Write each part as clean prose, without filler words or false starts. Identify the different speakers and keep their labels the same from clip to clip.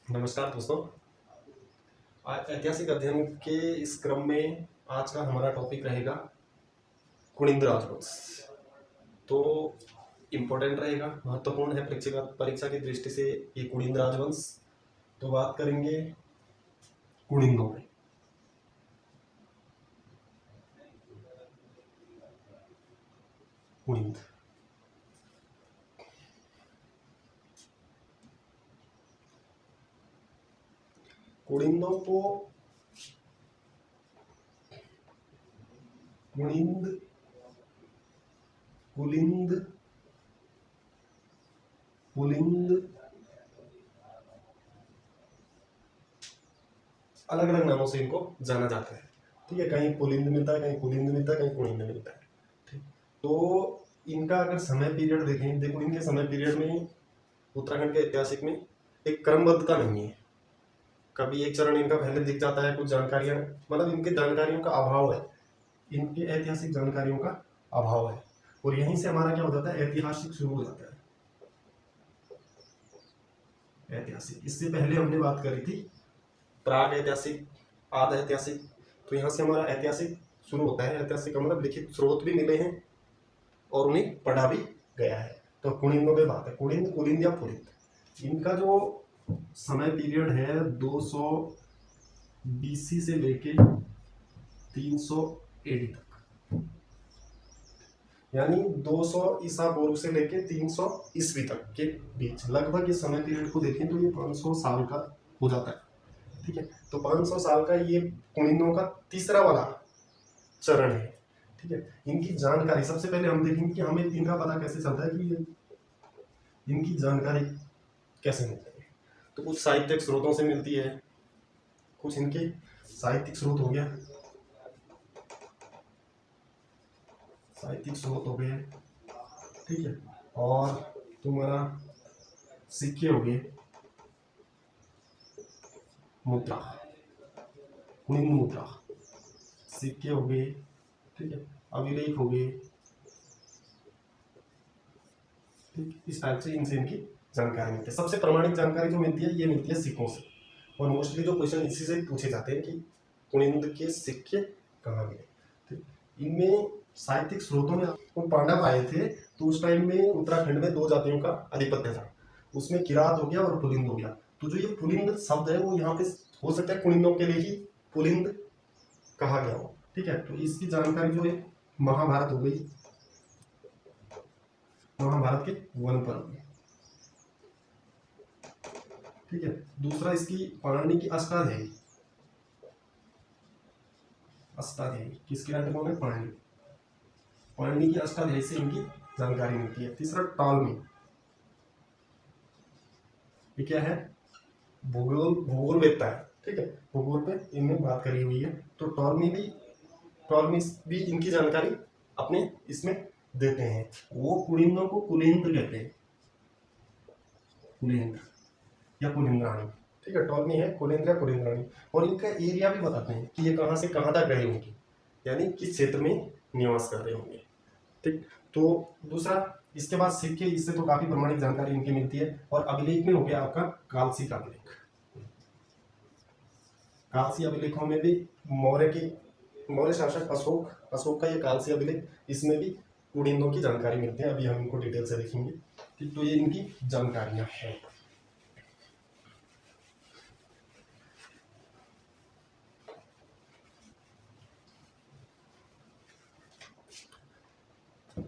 Speaker 1: नमस्कार दोस्तों। आज ऐतिहासिक अध्ययन के इस क्रम में आज का हमारा टॉपिक रहेगा कुनिंद राजवंश। तो इम्पोर्टेंट रहेगा, महत्वपूर्ण है परीक्षा परीक्षा की दृष्टि से ये कुनिंद राजवंश। तो बात करेंगे कुनिंदों में। कुनिंद कुनिंदों को कुनिंद कुलिंद पुलिंद अलग अलग नामों से इनको जाना जाता है। ठीक है, कहीं पुलिंद मिलता है, कहीं कुलिंद मिलता है, कहीं कुनिंद मिलता है। ठीक, तो इनका अगर समय पीरियड देखें, देखो इनके समय पीरियड में उत्तराखंड के ऐतिहासिक में एक क्रमबद्धता नहीं है। कभी एक चरण इनका पहले दिख जाता है, कुछ जानकारियां, मतलब इनके जानकारियों का अभाव है, इनके ऐतिहासिक जानकारियों का अभाव है। और यहीं से हमारा क्या हो जाता है, ऐतिहासिक शुरू हो जाता है। ऐतिहासिक, इससे पहले हमने बात करी थी प्राग ऐतिहासिक, आद ऐतिहासिक। तो यहाँ से हमारा ऐतिहासिक शुरू होता है। ऐतिहासिक का मतलब लिखित स्रोत भी मिले हैं और उन्हें पढ़ा भी गया है। तो कुनिंदों पे बात है, कुनिंद, कुलिंद या पुलिंद। इनका जो समय पीरियड है 200 बीसी से लेके 300 एडी तक, यानी 200 ईसा पूर्व से लेके 300 ईस्वी तक के बीच लगभग इस समय पीरियड को देखें तो ये 500 साल का हो जाता है। ठीक है, तो 500 साल का ये कुनिंदों का तीसरा वाला चरण है। ठीक है, इनकी जानकारी सबसे पहले हम देखेंगे कि हमें इनका पता कैसे चलता है कि इनकी जानकारी कैसे मिलती है। तो कुछ साहित्यिक स्रोतों से मिलती है, कुछ इनके साहित्यिक स्रोत हो गया, साहित्यिक स्रोत हो गए। ठीक है, और तुम्हारा सिक्के हो गए, मुद्रा, कुनिंद मुद्रा, सिक्के हो गए। ठीक है, अभिलेख हो गए। ठीक, इस टाइप से इनसे इनकी जानकारी मिलती है। सबसे प्रामाणिक जानकारी जो मिलती है ये मिलती है सिक्कों से। और मोस्टली जो क्वेश्चन इसी से पूछे जाते हैं कि कुनिंद के सिक्के कहाँ मिले। ठीक, इनमें साहित्यिक स्रोतों में वो पांडव आए थे, तो उस टाइम में उत्तराखंड में दो जातियों का आधिपत्य था। उसमें किरात हो गया और पुलिंद हो गया। तो जो ये पुलिंद शब्द है वो यहाँ पे हो सकता है कुनिंदों के लिए ही पुलिंद कहा गया हो। ठीक है, तो इसकी जानकारी जो है महाभारत हो गई, महाभारत के वन पर्व में। ठीक है, दूसरा इसकी पाणिनि की अष्टाध्यायी, अष्टाध्यायी किसके राइटर में, पाणिनि, पाणिनि की अष्टाध्यायी से इनकी जानकारी मिलती है। तीसरा टॉलमी, ये क्या है, भूगोल, भूगोल वेत्ता है। ठीक है, भूगोल पे इनमें बात करी हुई है। तो टॉलमी भी इनकी जानकारी अपने इसमें देते हैं। वो कुलिंदों को कुलेंद्र कहते हैं, कुलेंद्र या कुलिंद्राणी। ठीक है, टॉलमी है कुलेंद्र या कुलिंद्राणी। और इनका एरिया भी बताते हैं कि ये कहाँ से कहाँ तक रहे होंगे, यानी किस क्षेत्र में निवास कर रहे होंगे। ठीक, तो दूसरा इसके बाद सिक्के, इससे तो काफी प्रमाणिक जानकारी इनकी मिलती है। और अभिलेख में हो गया आपका कालसी का अभिलेख। कालसी अभिलेखों में भी मौर्य शासक अशोक का ये कालसी अभिलेख, इसमें भी कुनिंदों की जानकारी मिलती है। अभी हम इनको डिटेल से देखेंगे। ठीक, तो ये इनकी जानकारियां हैं।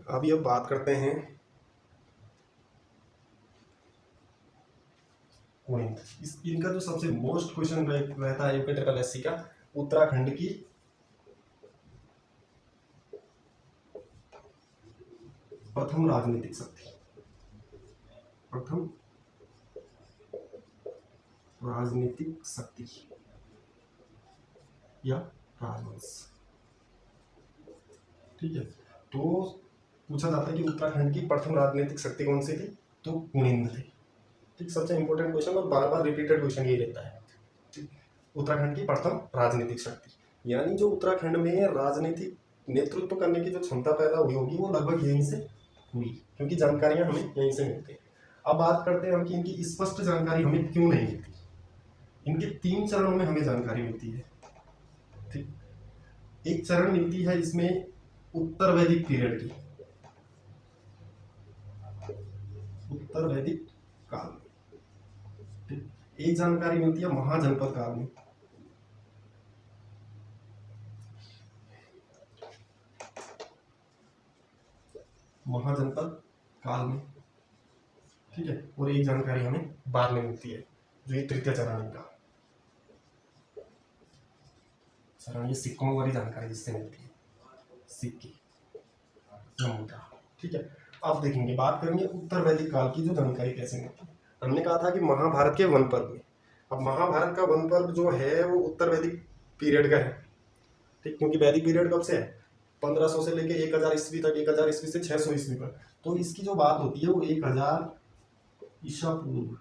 Speaker 1: अभी अब बात करते हैं कुनिंद। इनका जो सबसे मोस्ट क्वेश्चन रहता है यूपी ट्रिपल एससी का, उत्तराखंड की प्रथम राजनीतिक शक्ति, प्रथम राजनीतिक शक्ति या राजवंश। ठीक है, तो पूछा जाता है कि उत्तराखंड की प्रथम राजनीतिक शक्ति कौन सी थी, तो कुनिंद थे। ठीक, सबसे इंपॉर्टेंट क्वेश्चन और बार बार रिपीटेड क्वेश्चन ये रहता है। ठीक, उत्तराखंड की प्रथम राजनीतिक शक्ति, यानी जो उत्तराखंड में राजनीतिक नेतृत्व करने की जो क्षमता पैदा हुई होगी वो लगभग यहीं से हुई, क्योंकि जानकारियां हमें यहीं से मिलती है। अब बात करते हैं हम कि इनकी स्पष्ट जानकारी हमें क्यों नहीं मिलती। इनके 3 चरणों में हमें जानकारी मिलती है। ठीक, एक चरण मिलती है इसमें उत्तर वैदिक पीरियड की, उत्तर वैदिक काल में। ठीक, एक जानकारी मिलती है महाजनपद काल में, महाजनपद काल में। ठीक है, और एक जानकारी हमें बाद में मिलती है जो ये तृतीय चरण का चरण, ये सिक्कों वाली जानकारी जिससे मिलती है, सिक्के या मुद्रा। ठीक है, अब देखेंगे, बात करेंगे उत्तर वैदिक काल की जो जानकारी कैसे मिलती है। हमने कहा था कि महाभारत के वन पर्व में, अब महाभारत का वन पर्व जो है वो उत्तर वैदिक पीरियड का है। ठीक, क्योंकि वैदिक पीरियड कब से है, 1500 से लेके 1000 ईस्वी तक, 1000 ईस्वी से 600 ईस्वी पर। तो इसकी जो बात होती है वो 1000 ईसा पूर्व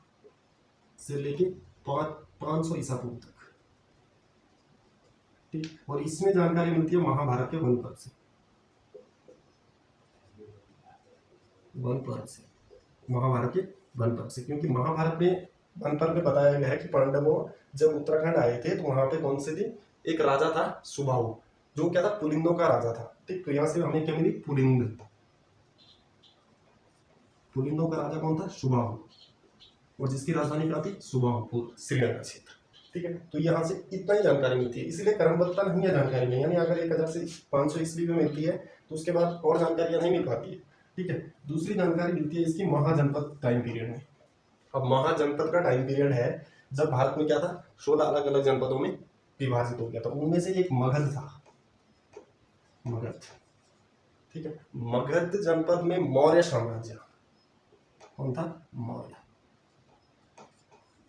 Speaker 1: से लेके 500 ईसा पूर्व तक। ठीक, और इसमें जानकारी मिलती है महाभारत के वन पर्व से, वन पर्व से, महाभारत के वन पर्व से। क्योंकि महाभारत में वन पर्व में बताया गया है कि पांडवों जब उत्तराखंड आए थे तो वहां पे कौन से थे, एक राजा था सुबाहु, जो क्या था, पुलिंदों का राजा था। ठीक, तो यहाँ से हमें क्या मिली, पुलिंद, पुलिंदों का राजा कौन था, सुबाहु, और जिसकी राजधानी क्या थी, सुबाहुपुर, श्रीनगर क्षेत्र। ठीक है, तो यहाँ से इतना ही जानकारी मिलती है, इसीलिए क्रमबद्धता नहीं है जानकारी में, यानी अगर 1000 से 500 ईस्वी में मिलती है तो उसके बाद और जानकारियां नहीं मिल पाती है। ठीक है, दूसरी जानकारी मिलती है इसकी महाजनपद टाइम पीरियड में। अब महाजनपद का टाइम पीरियड है जब भारत में क्या था, 16 अलग अलग जनपदों में विभाजित हो गया था, उनमें से एक मगध था, मगध। ठीक है, मगध जनपद में मौर्य साम्राज्य, कौन था, मौर्य,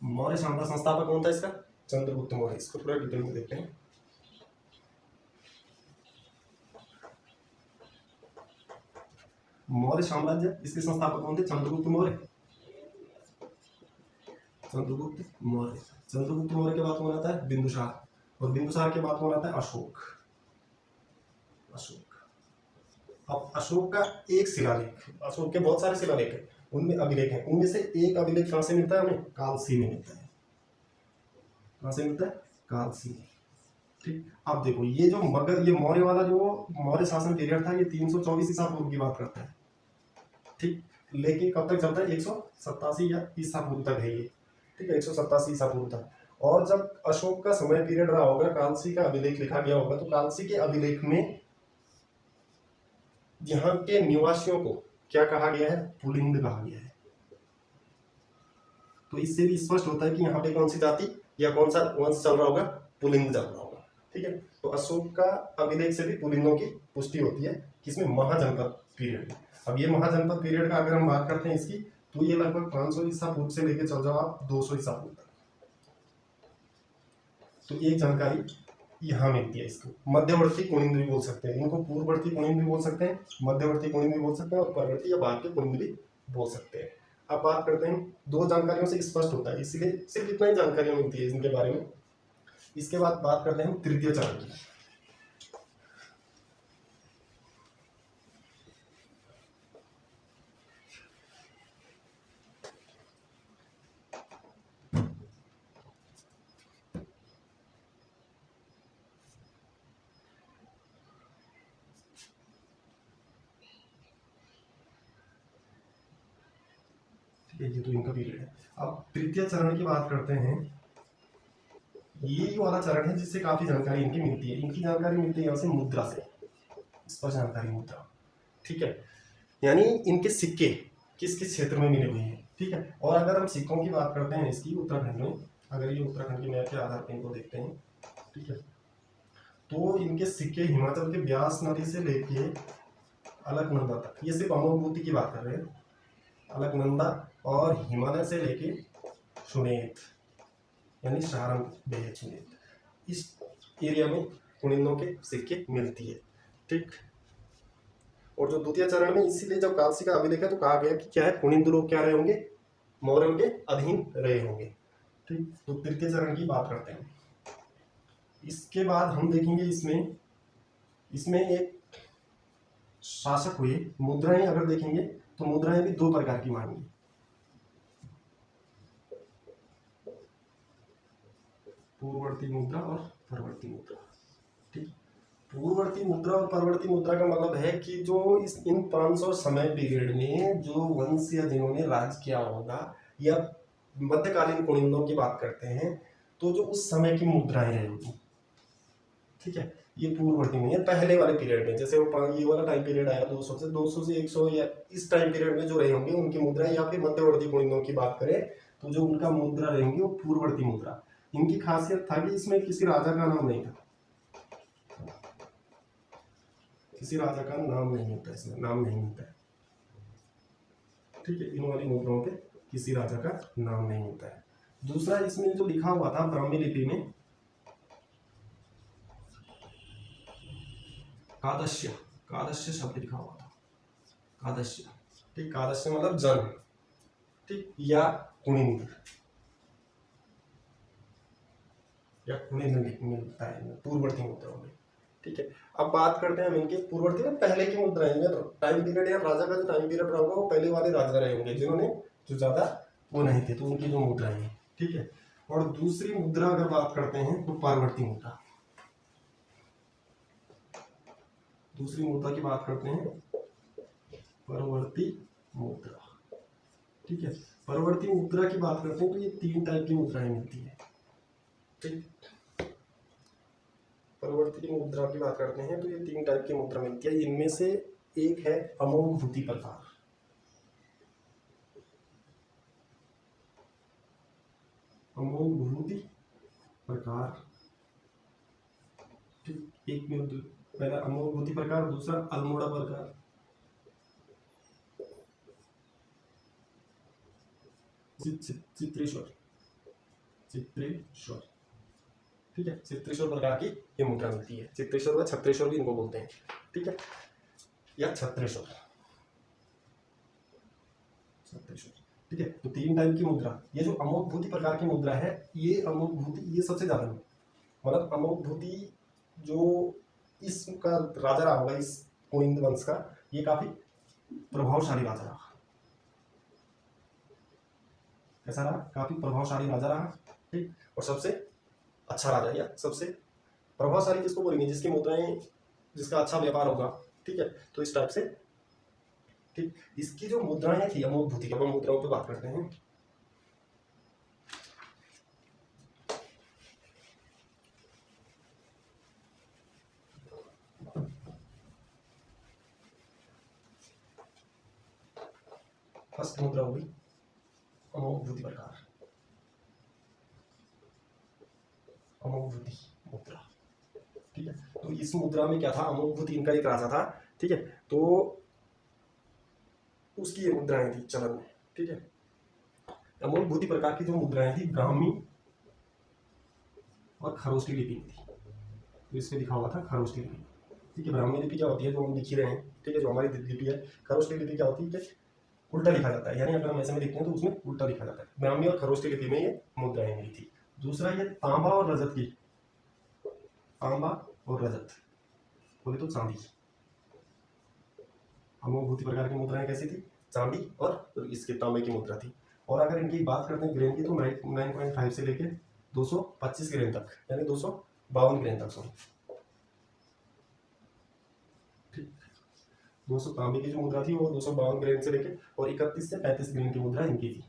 Speaker 1: मौर्य साम्राज्य संस्थापक कौन था इसका, चंद्रगुप्त मौर्य। इसको थोड़ा डिटेल में देखते हैं। मौर्य साम्राज्य, इसके संस्थापक कौन थे, चंद्रगुप्त मौर्य, चंद्रगुप्त मौर्य। चंद्रगुप्त मौर्य के बाद कौन आता है, बिंदुसार, और बिंदुसार के बाद कौन आता है, अशोक, अशोक। अब अशोक का एक शिलालेख, अशोक के बहुत सारे शिलालेख हैं, उनमें अभिलेख हैं, उनमें से एक अभिलेख कहां से मिलता है हमें, कालसी में मिलता है। कहां से मिलता है, कालसी। ठीक, अब देखो ये जो मगध, ये मौर्य वाला जो मौर्य शासन पीरियड था, ये 324 ईसा पूर्व की बात करता है। ठीक, लेकिन कब तक चलता है, 187 या ईसा पूर्व तक है ये। ठीक है, 187 ईसा पूर्व तक। और जब अशोक का समय पीरियड रहा होगा, कालसी का अभिलेख लिखा गया होगा, तो कालसी के अभिलेख में यहाँ के निवासियों को क्या कहा गया है, पुलिंद कहा गया है। तो इससे भी स्पष्ट होता है कि यहाँ पे कौन सी जाति या कौन सा वंश चल रहा होगा, पुलिंद चल रहा होगा। ठीक है, तो अशोक का अभिलेख से भी पुलिंदों की पुष्टि होती है, किसमें, महाजनपद पीरियड में। अब ये महाजनपद पीरियड का अगर हम बात करते हैं इसकी, तो ये लगभग 500 ईसा पूर्व से लेकर चल जाओ आप 200 ईसा पूर्व तक। तो एक जानकारी यहाँ मिलती है इसको। मध्यवर्ती कुनिंद भी बोल सकते हैं इनको, पूर्ववर्ती कुनिंद भी बोल सकते हैं, मध्यवर्ती कुनिंद भी बोल सकते हैं, और परवर्ती या बाद के कुनिंद भी बोल सकते हैं। अब बात करते हैं, दो जानकारियों से स्पष्ट होता है, इसलिए सिर्फ इतना ही जानकारियां मिलती है इनके बारे में। इसके बाद बात करते हैं तृतीय चरण की। ये तो इनका पीरियड है। अब तृतीय चरण की बात करते हैं, ये वाला चरण है जिससे काफी जानकारी इनकी मिलती है। इनकी जानकारी मिलती है यहाँ से मुद्रा से, स्पष्ट जानकारी मुद्रा। ठीक है, यानी इनके सिक्के किस किस क्षेत्र में मिले हुए हैं। ठीक है, और अगर हम सिक्कों की बात करते हैं इसकी उत्तराखंड में, अगर ये उत्तराखंड के मैप के आधार पर इनको देखते हैं, ठीक है, तो इनके सिक्के हिमाचल के ब्यास नदी से लेके अलकनंदा तक, ये सिर्फ अमोघबूती की बात कर रहे हैं, अलकनंदा और हिमालय से लेके सुनेत, यानी सहारनपुर बेहद सुनेत, इस एरिया में कुनिंदों के सिक्के मिलती है। ठीक, और जो द्वितीय चरण में, इसीलिए जब कालसी का अभिलेख है तो कहा गया कि क्या है, कुनिंद लोग क्या रहे होंगे, मौर्यों के अधीन रहे होंगे। ठीक, तो तृतीय चरण की बात करते हैं। इसके बाद हम देखेंगे इसमें एक शासक हुए। मुद्राएं अगर देखेंगे तो मुद्राएं भी दो प्रकार की मांगी, पूर्ववर्ती मुद्रा और परवर्ती मुद्रा। ठीक, पूर्ववर्ती मुद्रा और परवर्ती मुद्रा का मतलब है कि जो इन 500 समय पीरियड में जो वंश या जिन्होंने राज किया होगा, या मध्यकालीन कुनिंदों की बात करते हैं, तो जो उस समय की मुद्राएं रहेंगी, ठीक है, ये पूर्ववर्ती में, पहले वाले पीरियड में, जैसे वो ये वाला टाइम पीरियड आया 200 से 100, या इस टाइम पीरियड में जो रहे होंगे उनकी मुद्रा, या फिर मध्यवर्ती कुनिंदों की बात करें तो जो उनका मुद्रा रहेंगी वो पूर्ववर्ती मुद्रा। इनकी खासियत था कि इसमें किसी राजा का नाम नहीं था, किसी राजा का नाम नहीं होता, इसमें नाम नहीं होता है। ठीक है, इन वाली मुद्राओं पे किसी राजा का नाम नहीं होता है। दूसरा, इसमें जो लिखा हुआ था ब्राह्मी लिपि में कादस्य, कादस्य शब्द लिखा हुआ था, कादस्य। ठीक, कादस्य मतलब जन, ठीक, या कुनिंद, या कुनिंद मिलता है पूर्ववर्ती मुद्राओं में। ठीक है, अब बात करते हैं हम इनके पूर्ववर्ती में पहले की मुद्राएं। टाइम पीरियड या राजा का जो टाइम पीरियड रहा होगा वो पहले वाले राजा रहे होंगे जिन्होंने जो ज्यादा वो नहीं थे, तो उनकी जो मुद्राएं हैं। ठीक है, और दूसरी मुद्रा अगर बात करते हैं तो परवर्ती मुद्रा। दूसरी मुद्रा की बात करते हैं परवर्ती मुद्रा। ठीक है, परवर्ती मुद्रा की बात करते हैं तो ये 3 टाइप की मुद्राएं मिलती है। ठीक, परवर्ती मुद्रा की बात करते हैं तो ये 3 टाइप की मुद्रा मिलती है। इनमें से एक है अमोघ भूति प्रकार। अमोघ भूति प्रकार, ठीक, एक में पहला अमोघ भूति प्रकार, दूसरा अल्मोड़ा प्रकार, चित्रेश्वर, चित्रेश्वर। ठीक है, चित्रेश्वर प्रकार की ये मुद्रा मिलती है। चित्रेश्वर व छत्रेश्वर भी इनको बोलते हैं। ठीक है, या छत्रेश्वर, छत्रेश्वर। ठीक है, तो 3 टाइप की मुद्रा। ये जो अमोघ भूति प्रकार की मुद्रा है, ये अमोघ भूति ये सबसे ज्यादा है। मतलब अमोघ भूति जो इसका राजा रहा होगा, इस कुनिंद वंश का, ये काफी प्रभावशाली राजा रहा। कैसा रहा? काफी प्रभावशाली राजा रहा। ठीक, और सबसे अच्छा राजा, या सबसे प्रभावशाली किसको बोलेंगे? जिसकी मुद्राएं, जिसका अच्छा व्यापार होगा। ठीक है, तो इस टाइप से। ठीक, इसकी जो मुद्राएं थी अमोघ भूति की, अब हम मुद्राओं पे बात करते हैं। फर्स्ट मुद्रा होगी अमोघ भूति प्रकार, अमोघ भूति मुद्रा। ठीक है, तो इस मुद्रा में क्या था? अमोघ भूति इनका एक राजा था। ठीक है, तो उसकी ये मुद्राएं थी चलन में। ठीक है, अमोघ भूति प्रकार की जो मुद्राएं थी ब्राह्मी और खरोष्टी लिपि में थी। तो इसमें लिखा हुआ था खरोष्टी लिपि। ठीक है, ब्राह्मी लिपि क्या होती है? जो हम लिख ही रहे हैं। ठीक है, जो हमारी लिपि है। खरोष्टी लिपि क्या होती है? उल्टा लिखा जाता है, यानी अगर हम ऐसे में लिखते हैं तो उसमें उल्टा लिखा जाता है। ब्राह्मी और खरोष्टी लिपि में ये मुद्राएं मिली थी। दूसरा, ये तांबा और रजत की, तांबा और रजत बोले तो चांदी। अमोघ भूति प्रकार की मुद्राएं कैसी थी? चांदी और इसके तांबे की मुद्रा थी। और अगर इनकी बात करते हैं ग्रेन की, तो 9.5 से लेके 225 ग्रेन तक, यानी 252 ग्रेन तक। सॉरी, ठीक, 200 तांबे की जो मुद्रा थी वो 252 ग्रेन से लेके, और 31 से 35 ग्रेन की मुद्रा इनकी थी।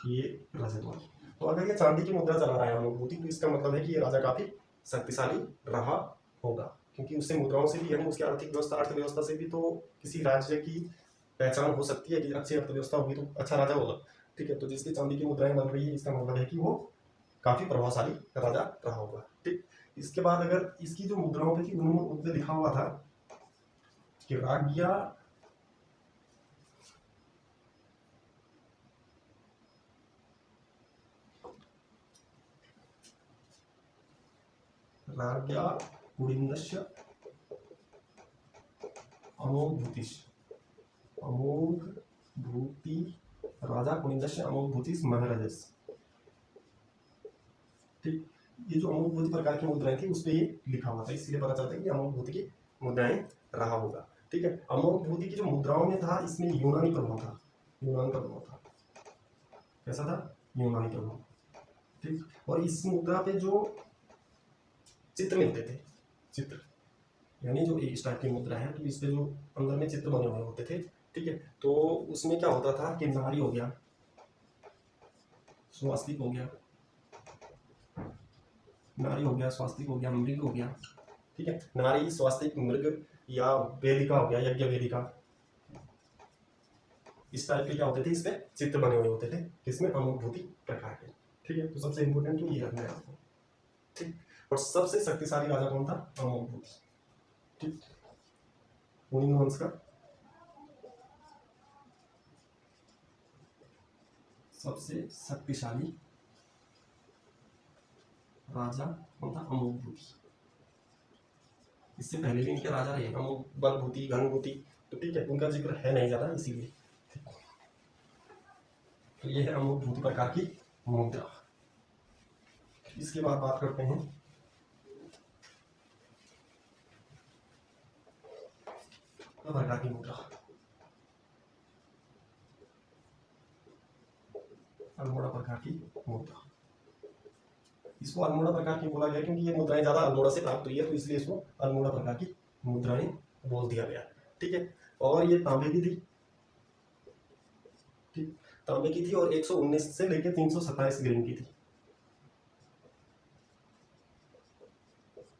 Speaker 1: ये रजत वाली। तो अगर ये चांदी की मुद्रा चला रहा है अमोघ भूति, तो इसका मतलब है कि ये राजा काफी शक्तिशाली रहा होगा, क्योंकि उससे मुद्राओं से भी, यानी उसकी आर्थिक व्यवस्था, अर्थव्यवस्था से भी तो किसी राज्य की पहचान हो सकती है कि अच्छी अर्थव्यवस्था होगी तो अच्छा राजा होगा। ठीक है, तो जिसकी चांदी की मुद्राएं बन रही है, इसका मतलब है कि वो काफी प्रभावशाली राजा रहा होगा। ठीक, इसके बाद अगर इसकी जो मुद्राओं पे थी उनमें लिखा हुआ था कि राज्ञा राज्ञा कुनिन्दस्य अमोघ भूतिश, अमोघ भूति राजा कुनिन्दस्य अमोघ भूतिश महाराजस। ठीक, ये जो अमोघ भूति प्रकार की मुद्राएं थी उस पर ये लिखा हुआ था, इसलिए पता चलता है कि अमोघ भूति की मुद्राएं रहा होगा। ठीक है, अमोघ भूति की जो मुद्राओं में था, इसमें यूनानी प्रभाव था, यूनान का प्रभाव था। कैसा था? यूनानी प्रभाव। ठीक। और इस मुद्रा पे जो चित्र मिलते थे, चित्र यानी जो इस टाइप की मुद्रा है तो इस पे जो अंदर में चित्र बने हुए होते थे, ठीक है। तो उसमें क्या होता था कि नारी हो गया, स्वास्तिक हो गया, नारी हो गया, स्वास्तिक हो गया, मृग हो गया, ठीक है। नारी, स्वास्तिक, मृग या वेदिका हो गया, यज्ञ वेदिका, इस टाइप के क्या होते थे, इसमें चित्र बने हुए होते थे, किसमें, अमोघभूति प्रकार के, ठीक है। तो सबसे इंपोर्टेंट तो ये रखना है आपको, ठीक। और सबसे शक्तिशाली राजा कौन था, अमोघभूति, ठीक। कुनिंद वंश का सबसे शक्तिशाली राजा कौन था, अमोघभूति। इससे पहले भी इनके राजा रहे, अमोघ, बलभूति, घनभूति, तो ठीक है, उनका जिक्र है नहीं ज्यादा इसीलिए। तो ये है अमोघभूति प्रकार की मुद्रा। इसके बाद बात करते हैं प्रकार की मुद्रा, अल्मोड़ा प्रकार की मुद्रा। इसको अल्मोड़ा प्रकार की बोला गया क्योंकि ये मुद्राएं ज्यादा अल्मोड़ा से प्राप्त हुई है, तो इसलिए इसको अल्मोड़ा प्रकार की मुद्राएं बोल दिया गया, ठीक है। और ये तांबे की थी, ठीक, तांबे की थी और 119 से लेकर 327 ग्राम की थी।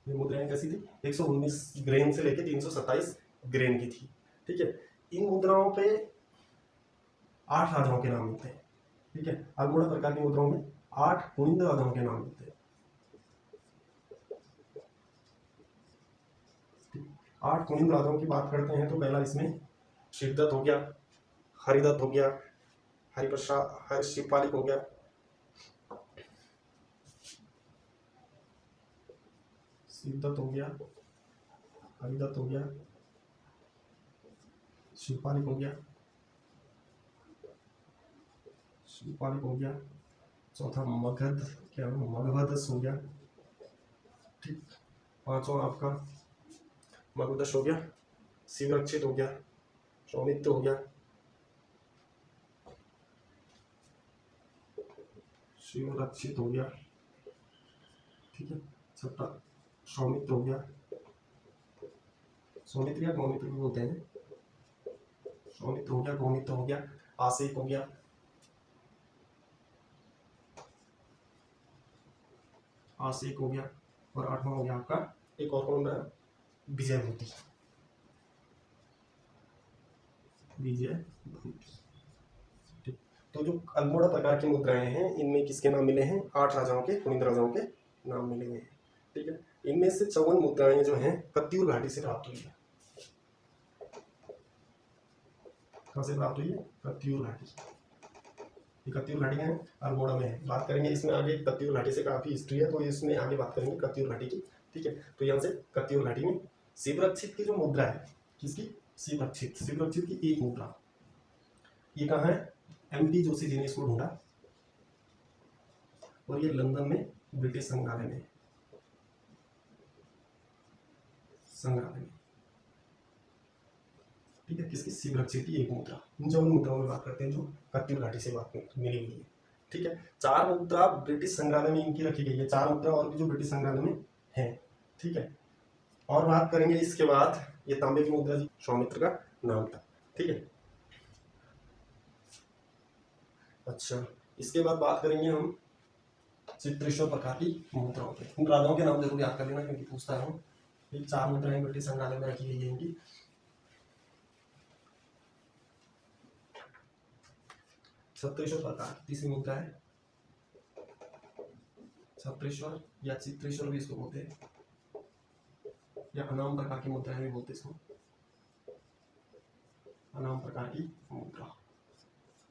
Speaker 1: ये मुद्राएं कैसी थी, 119 ग्राम से लेकर 327 ग्राम की थी, ठीक है। इन मुद्राओं पे 8 राजाओं के नाम मिलते हैं, ठीक है। अल्मोड़ा प्रकार की मुद्राओं में 8 कुनिंद राजाओं के नाम मिलते हैं। 8 कुनिंद राजाओं की बात करते हैं तो पहला इसमें शिवदत्त हो गया, हरिदत्त हो गया, हरिप्रसाद, शिवपालिक हो गया, शिवदत्त हो गया, हरिदत्त हो गया, शिवपालिक हो गया, शिवपालिक हो गया, चौथा मगध, क्या मगधस हो गया, ठीक। पांचवा आपका मगधस हो गया, शिवरक्षित हो गया, सौमित्र हो गया, शिवरक्षित हो गया, ठीक है। छठा सौमित्र हो गया, सौमित्र या गौमित्र भी बोलते हैं, सौमित्र हो गया, गौमित्र हो गया, आसिक हो गया, आसिक हो गया, और 8वां हो गया आपका एक और कौन रहा, विजयभूति, विजयभूति, ठीक। तो जो अल्मोड़ा प्रकार की मुद्राएं हैं इनमें किसके नाम मिले हैं, 8 राजाओं के, कुनिंद राजाओं के नाम मिले हैं, ठीक है। इनमें से 54 मुद्राएं जो हैं कत्यूर घाटी से प्राप्त हुई है। कहां से प्राप्त हुई है, कत्यूर घाटी। ये कत्यूर घाटी है, अल्मोड़ा में है। बात करेंगे इसमें आगे, कत्यूर घाटी से काफी हिस्ट्री है तो इसमें आगे बात करेंगे कत्यूर घाटी की, ठीक है। तो यहाँ से कत्यूर घाटी में शिवरक्षित की जो मुद्रा है, किसकी, शिवरक्षित, शिवरक्षित की एक मुद्रा, ये कहाँ है, MP जोशी जी ने इसको ढूंढा और ये लंदन में ब्रिटिश संग्रहालय में, संग्रहालय में, ठीक है। किसकी, शिवरक्षित की एक मुद्रा। इन 54 मुद्राओं में बात करते हैं जो कत्यूर घाटी से बात मिली हुई है, ठीक है। 4 मुद्रा ब्रिटिश संग्रहालय में इनकी रखी गई है, 4 मुद्रा और भी जो ब्रिटिश संग्रहालय में है, ठीक है। और बात करेंगे इसके बाद, ये तांबे की मुद्रा जी सौमित्र का नाम था, ठीक है। अच्छा, इसके बाद बात करेंगे हम चित्रेश्वर प्रकार की मुद्राओं पे। इन राजाओं के नाम जरूर याद कर लेना क्योंकि पूछता हूँ। ये 4 मुद्राएं ब्रिटिश संग्रहालय में रखी गई है इनकी। छत्रेश्वर प्रकार तीसरी मुद्रा है, छत्रेश्वर या चित्रेश्वर भी इसको बोलते हैं, या अनाम प्रकार की मुद्राएं भी बोलते हैं इसको, अनाम प्रकार की मुद्रा,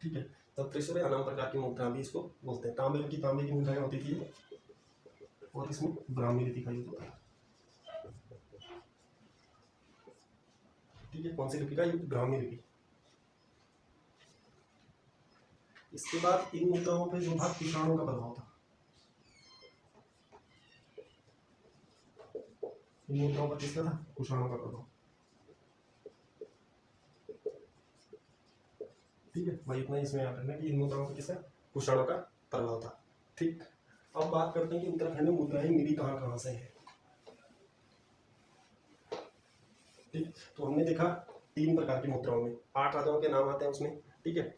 Speaker 1: ठीक है। छत्रेश्वर या अनाम प्रकार की मुद्रा भी इसको बोलते हैं। तांबे की मुद्राएं होती थी और इसमें ब्राह्मी लिपि का यूज होता है, ठीक है। कौन सी लिपि का यूज, ब्राह्मी लिपि। इसके बाद इन मुद्राओं पे जो था कुषाणों का प्रभाव था, इन मुद्राओं पर किसका था, कुषाणों का प्रभाव, ठीक है। भाई इतना इसमें याद रखना कि इन मुद्राओं पर किसका, कुषाणों का प्रभाव था, ठीक। अब बात करते हैं कि उत्तराखंड में मुद्राएं मिली कहाँ कहाँ से है। ठीक, तो हमने देखा 3 प्रकार की मुद्राओं में 8 राजाओं के नाम आते हैं उसमें। ठीक है,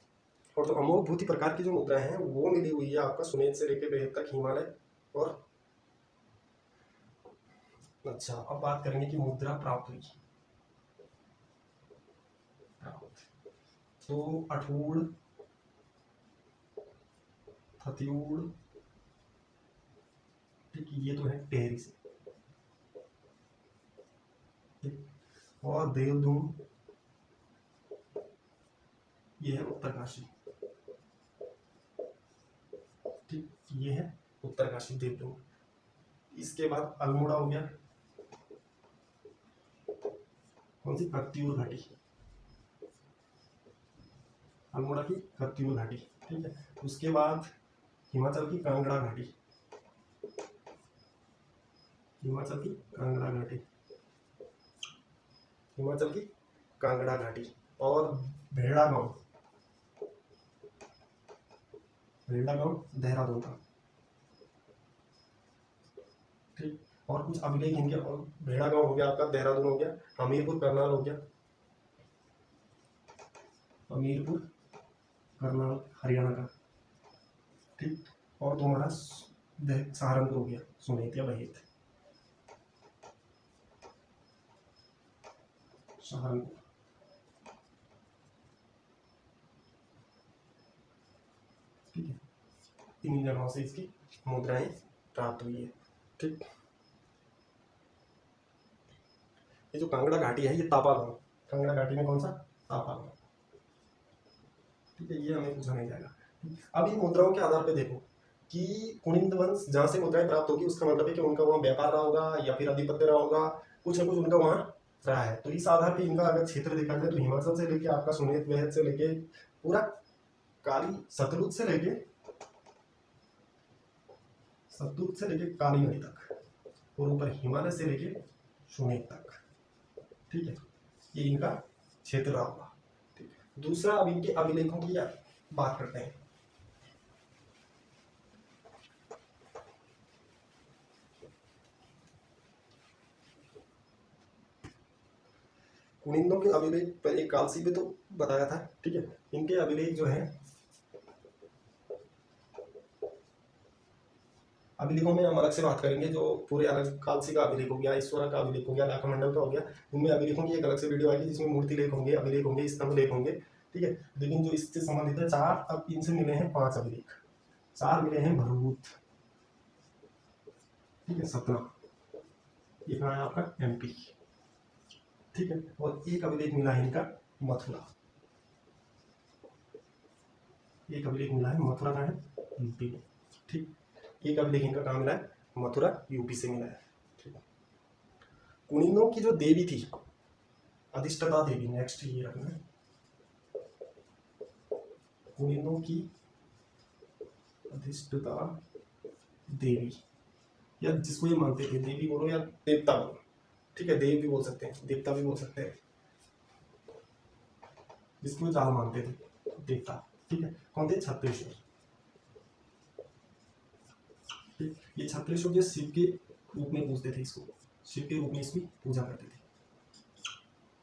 Speaker 1: और जो अमोघ भूति प्रकार की जो मुद्राएं हैं वो मिली हुई है आपका सुमेध से लेकर बेहद तक हिमालय। और अच्छा, अब बात करेंगे कि मुद्रा प्राप्त हुई। तो अठूड़, हथियूड़, ठीक, ये तो है टेहरी से। ठीक, और देवधूम, ये है उत्तरकाशी। ठीक, ये है उत्तरकाशी देवधूम। इसके बाद अल्मोड़ा हो गया, कौन सी, कत्यूर घाटी, अल्मोड़ा की कत्यूर घाटी। ठीक है, उसके बाद हिमाचल की कांगड़ा घाटी, हिमाचल की कांगड़ा घाटी, हिमाचल की कांगड़ा घाटी। और भेड़ा गांव, भेड़ा गांव देहरादून का। ठीक, और कुछ अभिलेख इनके, और भेड़ा गांव हो गया आपका, देहरादून हो गया, हमीरपुर करनाल हो गया, हमीरपुर करनाल हरियाणा का। ठीक, और तुम्हारा सहारनपुर हो गया, सुनेत या बहेत, सहारनपुर। ठीक है, 3 जगहों से इसकी मुद्राएं प्राप्त हुई है। ठीक, ये जो कांगड़ा घाटी है ये तापा गांव, कांगड़ा घाटी में कौन सा, तापा गांव। ठीक है, ये हमें पूछा नहीं जाएगा। अब इन मुद्राओं के आधार पे देखो कि कुनिंद वंश जहाँ से मुद्राएं प्राप्त होगी उसका मतलब है कि उनका वहाँ व्यापार रहा होगा या फिर अधिपत्य रहा होगा, कुछ ना कुछ उनका वहाँ रहा है। तो इस आधार पे इनका अगर क्षेत्र देखा जाए तो हिमाचल से लेके आपका सुनेत बेहद से लेके पूरा काली सतलुज से लेके काली नदी तक, और ऊपर हिमालय से लेके सुनेत तक। ठीक है, ये इनका क्षेत्र रहा होगा। ठीक है, दूसरा अब इनके अभिलेखों की बात करते हैं। कुनिंदों के अभिलेख पहले कालसी पे तो बताया था। ठीक है, इनके अभिलेख जो है, अभिलेखों में हम अलग से बात करेंगे, जो पूरे अलग कालसी का अभिलेख हो गया, ईश्वर का अभिलेख हो गया, लाखमंडल का हो गया, उनमें अभिलेखों की एक अलग से वीडियो आएगी जिसमें मूर्ति लेख होंगे, अभिलेख होंगे, स्तंभ लेख होंगे। ठीक है, लेकिन जो इससे संबंधित है 4, अब इनसे मिले हैं 5 अभिलेख। 4 मिले हैं भरूच, ठीक है, सतना, ये कहाँ है आपका, MP। ठीक है, और एक अभिलेख मिला है इनका मथुरा, एक अभिलेख मिला है मथुरा का है यूपी में। ठीक, एक अभिलेख इनका कहाँ मिला है, मथुरा यूपी से मिला है। ठीक, कुनिंदों की जो देवी थी, अधिष्ठता देवी, नेक्स्ट ये रखना है, कुनिंदों की अधिष्ठता देवी, या जिसको ये मानते थे, देवी बोलो या देवता बोलो। ठीक है, देव भी बोल सकते हैं, देवता भी बोल सकते हैं, जिसको ज्यादा मानते थे, देवता। ठीक है, कौन थे, छत्रेश्वर। ठीक, ये छत्रेश्वर जो शिव के रूप में पूजते थे इसको, शिव के रूप में इसकी पूजा करते थे,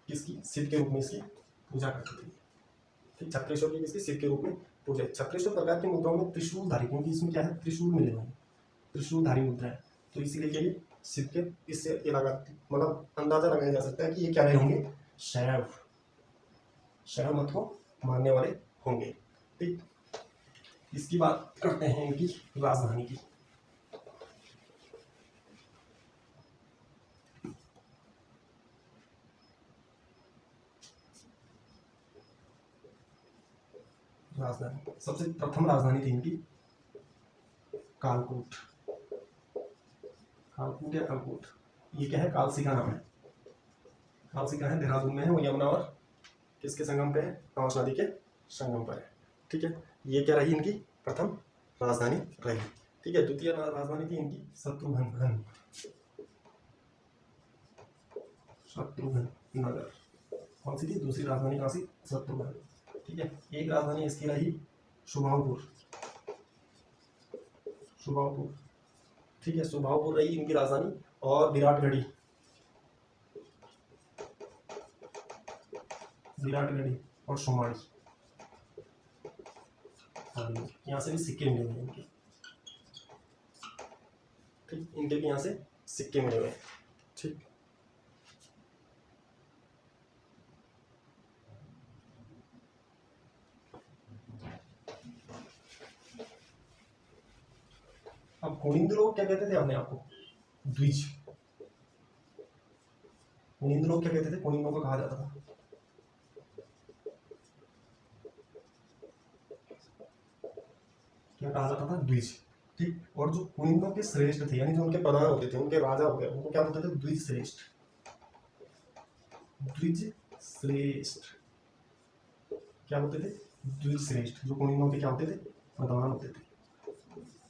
Speaker 1: किसकी, शिव के रूप में इसकी पूजा करते थे। ठीक, छत्रेश्वर की किसकी, शिव के रूप में पूजा। छत्रेश्वर प्रकार की मुद्राओं में त्रिशूलधारी, क्योंकि इसमें क्या है, त्रिशूल मिले हुए हैं, त्रिशूलधारी मुद्रा है, तो इसीलिए ये शिव के, इससे ये लगा, मतलब अंदाजा लगाया जा सकता है कि ये क्या रहे होंगे, शैव, शैव मत को मानने वाले होंगे। ठीक, इसकी बात करते हैं इनकी राजधानी की। राजधानी, सबसे प्रथम राजधानी थी इनकी कालकूट, कालकूट या कालकूट, ये क्या है, कालसी का नाम है, कालसी का है, देहरादून में है, वो यमुना और किसके संगम पे है, तमस नदी के संगम पर है। ठीक है, ये क्या रही इनकी प्रथम राजधानी रही। ठीक है, द्वितीय राजधानी थी इनकी शत्रुघ्न, शत्रुघ्न नगर, कौन सी थी, दूसरी राजधानी कहाँ सी, शत्रुघ्न। ठीक है, एक राजधानी इसकी रही शुभांपुर, शुभांपुर, ठीक है, सुभावपुर रही इनकी राजधानी, और विराटगढ़ी, विराटगढ़ी और सोमाड़ी, यहाँ से भी सिक्के मिले हुए इनके, ठीक, इनके भी यहाँ से सिक्के मिले हुए हैं, ठीक। अब कुनिंद लोग क्या कहते थे अपने आप को? द्विज। कुनिंद लोग क्या कहते थे? कुनिंदों को कहा जाता था क्या कहा जाता था? द्विज, ठीक। और जो कुनिंदों के श्रेष्ठ थे, यानी जो उनके प्रधान होते थे, उनके राजा हो गए, उनको क्या बोलते थे? द्विज श्रेष्ठ, द्विज श्रेष्ठ, क्या बोलते थे? द्विज श्रेष्ठ। जो कुनिंदों के क्या होते थे? प्रधान होते थे,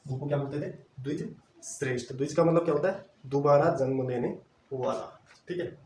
Speaker 1: उनको क्या बोलते थे? द्विज श्रेष्ठ। द्विज का मतलब क्या होता है? दोबारा जन्म लेने वाला, ठीक है।